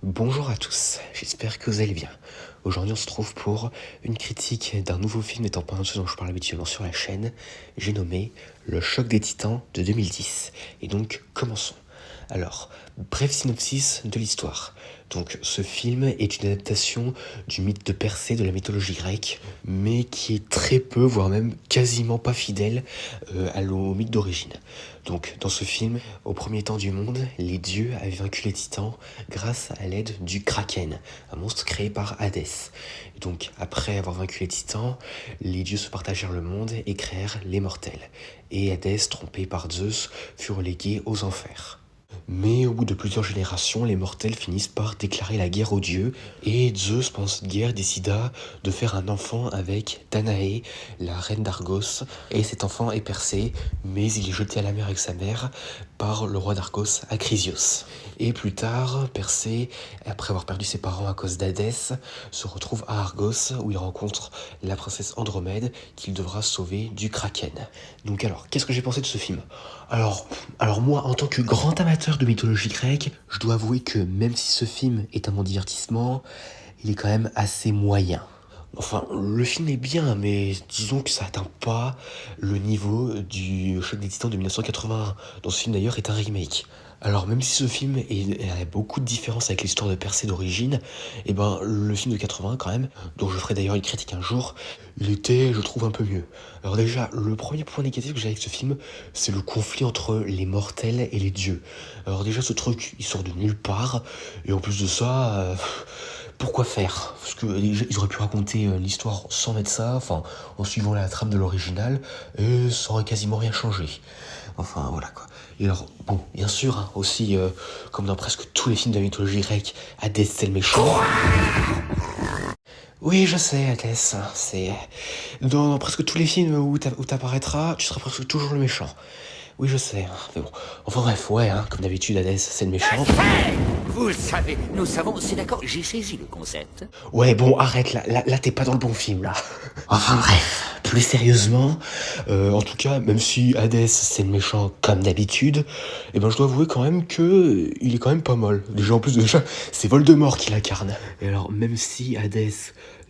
Bonjour à tous, j'espère que vous allez bien. Aujourd'hui on se trouve pour une critique d'un nouveau film étant pas un dont je parle habituellement sur la chaîne. J'ai nommé Le Choc des Titans de 2010. Et donc commençons. Alors, bref synopsis de l'histoire. Donc ce film est une adaptation du mythe de Persée de la mythologie grecque, mais qui est très peu, voire même quasiment pas fidèle au mythe d'origine. Donc dans ce film, au premier temps du monde, les dieux avaient vaincu les titans grâce à l'aide du Kraken, un monstre créé par Hadès. Et donc après avoir vaincu les titans, les dieux se partagèrent le monde et créèrent les mortels. Et Hadès, trompé par Zeus, fut relégué aux enfers. Mais au bout de plusieurs générations, les mortels finissent par déclarer la guerre aux dieux, et Zeus, pendant cette guerre, décida de faire un enfant avec Danaé, la reine d'Argos, et cet enfant est Persée, mais il est jeté à la mer avec sa mère par le roi d'Argos, Acrisios. Et plus tard, Persée, après avoir perdu ses parents à cause d'Hadès, se retrouve à Argos, où il rencontre la princesse Andromède, qu'il devra sauver du Kraken. Donc alors, qu'est-ce que j'ai pensé de ce film ? Alors moi, en tant que grand amateur de mythologie grecque, je dois avouer que même si ce film est un bon divertissement, il est quand même assez moyen. Enfin, le film est bien, mais disons que ça atteint pas le niveau du Choc des Titans de 1981, dont ce film d'ailleurs est un remake. Alors même si ce film a beaucoup de différences avec l'histoire de Persée d'origine, et ben le film de 80 quand même, dont je ferai d'ailleurs une critique un jour, il était, je trouve, un peu mieux. Alors déjà, le premier point négatif que j'ai avec ce film, c'est le conflit entre les mortels et les dieux. Alors déjà, ce truc, il sort de nulle part, et en plus de ça, pourquoi faire? Parce que ils auraient pu raconter l'histoire sans mettre ça, enfin, en suivant la trame de l'original, et ça aurait quasiment rien changé. Enfin, voilà quoi. Et alors, bon, bien sûr, hein, aussi, comme dans presque tous les films de la mythologie grecque, Hadès c'est le méchant. Oui, je sais, Hadès, c'est... Dans presque tous les films où t'apparaîtras, tu seras presque toujours le méchant. Oui, je sais, hein, mais bon. Enfin bref, ouais, hein, comme d'habitude, Hadès, c'est le méchant. Vous le savez, nous savons, c'est d'accord, j'ai saisi le concept. Ouais, bon, arrête, là, t'es pas dans le bon film, là. Enfin bref, plus sérieusement, en tout cas, même si Hadès, c'est le méchant comme d'habitude, eh ben je dois avouer quand même que il est quand même pas mal. Déjà, en plus, déjà, c'est Voldemort qui l'incarne. Et alors, même si Hadès,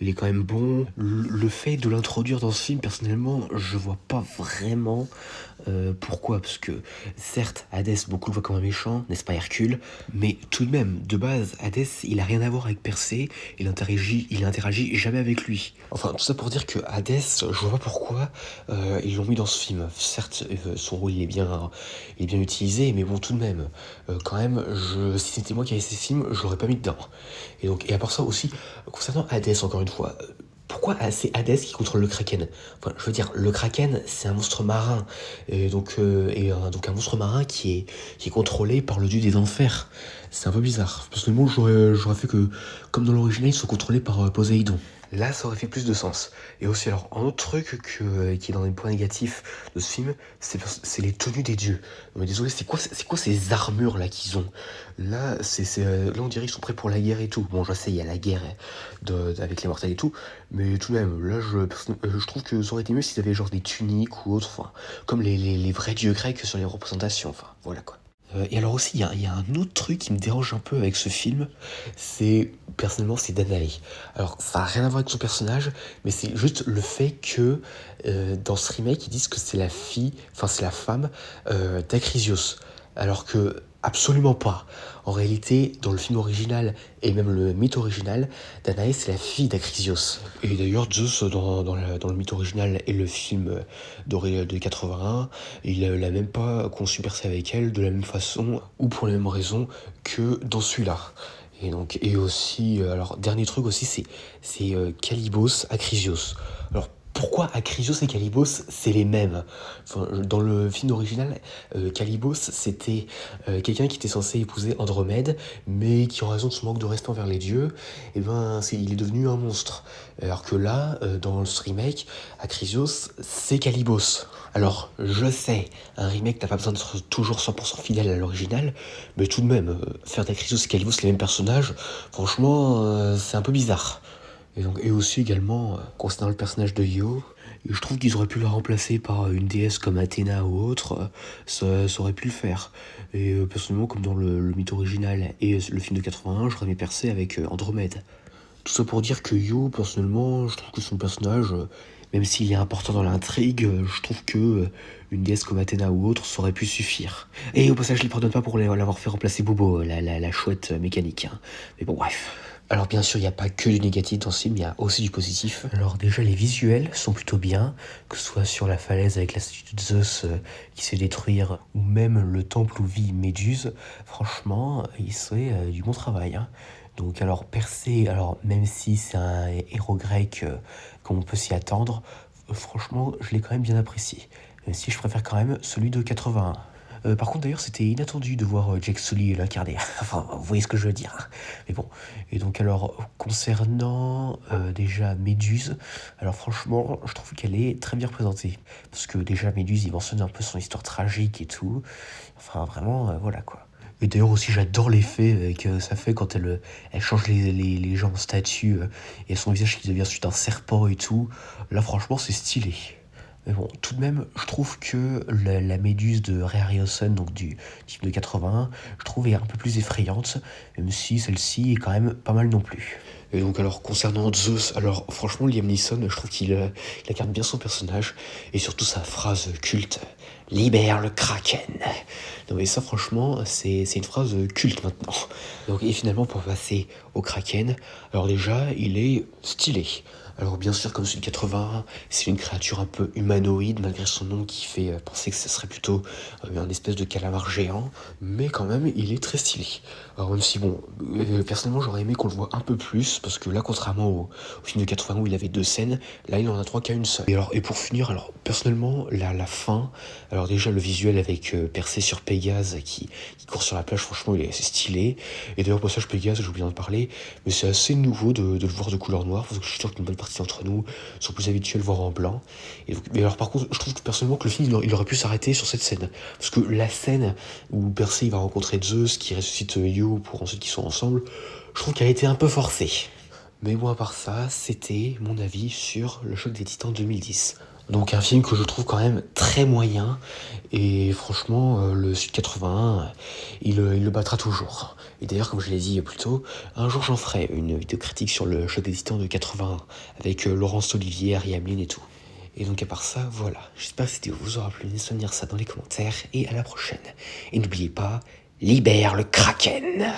il est quand même bon, le fait de l'introduire dans ce film, personnellement, je vois pas vraiment pourquoi. Parce que, certes, Hadès, beaucoup le voient comme un méchant, n'est-ce pas Hercule, mais tout de même, de base, Hadès, il a rien à voir avec Persée, il interagit jamais avec lui. Enfin, tout ça pour dire que Hadès, je vois pas pourquoi ils l'ont mis dans ce film. Certes, son rôle il est bien utilisé, mais bon, tout de même, quand même, si c'était moi qui avais fait ce film, je l'aurais pas mis dedans. Et à part ça aussi, concernant Hadès, encore une fois, pourquoi c'est Hadès qui contrôle le Kraken? Enfin, je veux dire, le Kraken, c'est un monstre marin, donc un monstre marin qui est contrôlé par le dieu des enfers. C'est un peu bizarre. Personnellement, j'aurais fait que, comme dans l'original, ils sont contrôlés par Poséidon. Là, ça aurait fait plus de sens. Et aussi, alors, un autre truc qui est dans les points négatifs de ce film, c'est les tenues des dieux. Mais désolé, c'est quoi ces armures là qu'ils ont? Là, on dirait qu'ils sont prêts pour la guerre et tout. Bon, je sais, il y a la guerre avec les mortels et tout, mais tout de même, là, je trouve que ça aurait été mieux s'ils avaient genre des tuniques ou autre, enfin, comme les vrais dieux grecs sur les représentations, enfin, voilà quoi. Et alors aussi, il y a un autre truc qui me dérange un peu avec ce film, personnellement, c'est Danae. Alors, ça n'a rien à voir avec son personnage, mais c'est juste le fait que dans ce remake, ils disent que c'est la fille, enfin c'est la femme d'Acrisios. Alors que absolument pas. En réalité, dans le film original et même le mythe original, Danae c'est la fille d'Acrisios. Et d'ailleurs, Zeus dans le mythe original et le film de 81, il l'a même pas conçu percer avec elle de la même façon ou pour les mêmes raisons que dans celui-là. Et aussi, alors dernier truc aussi, c'est Calibos, Acrisios. Alors pourquoi Acrisios et Calibos, c'est les mêmes? Enfin, dans le film original, Calibos, c'était quelqu'un qui était censé épouser Andromède, mais qui, en raison de son manque de respect envers les dieux, il est devenu un monstre. Alors que là, dans ce remake, Acrisios, c'est Calibos. Alors, je sais, un remake n'a pas besoin d'être toujours 100% fidèle à l'original, mais tout de même, faire d'Acrisios et Calibos les mêmes personnages, franchement, c'est un peu bizarre. Et aussi également, concernant le personnage de Io, Et je trouve qu'ils auraient pu la remplacer par une déesse comme Athéna ou autre, ça aurait pu le faire. Et personnellement, comme dans le mythe original et le film de 81, j'aurais aimé percer avec Andromède. Tout ça pour dire que Yo, personnellement, je trouve que son personnage, même s'il est important dans l'intrigue, je trouve que une déesse comme Athéna ou autre, ça aurait pu suffire. Et au passage, je les pardonne pas pour l'avoir fait remplacer Bobo, la chouette mécanique, hein. Mais bon, bref. Alors bien sûr, il n'y a pas que du négatif dans ce film, il y a aussi du positif. Alors déjà, les visuels sont plutôt bien, que ce soit sur la falaise avec la statue de Zeus qui se fait détruire, ou même le temple où vit Méduse. Franchement, il serait du bon travail, hein. Donc alors Persée, alors même si c'est un héros grec comme on peut s'y attendre, franchement je l'ai quand même bien apprécié. Même si je préfère quand même celui de 81. Par contre d'ailleurs c'était inattendu de voir Jake Sully l'incarner. Enfin vous voyez ce que je veux dire, hein. Mais bon. Et donc alors concernant déjà Méduse, alors franchement je trouve qu'elle est très bien représentée. Parce que déjà Méduse il mentionne un peu son histoire tragique et tout. Enfin vraiment voilà quoi. Et d'ailleurs aussi j'adore l'effet que ça fait quand elle change les gens en statue et son visage qui devient suite un serpent et tout. Là franchement c'est stylé. Mais bon, tout de même, je trouve que la méduse de Ray Harryhausen, donc du type de 81, je trouve est un peu plus effrayante, même si celle-ci est quand même pas mal non plus. Et donc alors concernant Zeus, alors franchement Liam Neeson, je trouve qu'il incarne bien son personnage et surtout sa phrase culte libère le Kraken. Non mais ça franchement c'est une phrase culte maintenant. Donc et finalement pour passer au Kraken, alors déjà il est stylé. Alors bien sûr comme celui de 81, c'est une créature un peu humanoïde malgré son nom qui fait penser que ce serait plutôt un espèce de calamar géant, mais quand même il est très stylé. Alors même si bon, personnellement j'aurais aimé qu'on le voit un peu plus, parce que là contrairement au film de 81 où il avait 2 scènes, là il en a 3 qu'à une seule. Et pour finir, alors personnellement la fin, alors déjà le visuel avec Persée sur Pégase qui court sur la plage, franchement il est assez stylé. Et d'ailleurs pour ça Pégase, j'ai oublié d'en parler, mais c'est assez nouveau de le voir de couleur noire, parce que je suis sûr qu'une bonne partie d'entre nous sont plus habitués à le voir en blanc. Et donc, mais alors par contre, je trouve que personnellement que le film il aurait pu s'arrêter sur cette scène, parce que la scène où Persée il va rencontrer Zeus qui ressuscite Io pour ensuite qu'ils soient ensemble, je trouve qu'elle a été un peu forcée. Mais bon, à part ça, c'était mon avis sur Le Choc des Titans 2010. Donc un film que je trouve quand même très moyen, et franchement, le Sud 81, il le battra toujours. Et d'ailleurs, comme je l'ai dit plus tôt, un jour j'en ferai une vidéo critique sur Le Choc des Titans de 81, avec Laurence Olivier, Harry Hamlin et tout. Et donc à part ça, voilà. J'espère que cette vidéo vous aura plu, n'hésitez pas à me dire ça dans les commentaires, et à la prochaine. Et n'oubliez pas, libère le Kraken!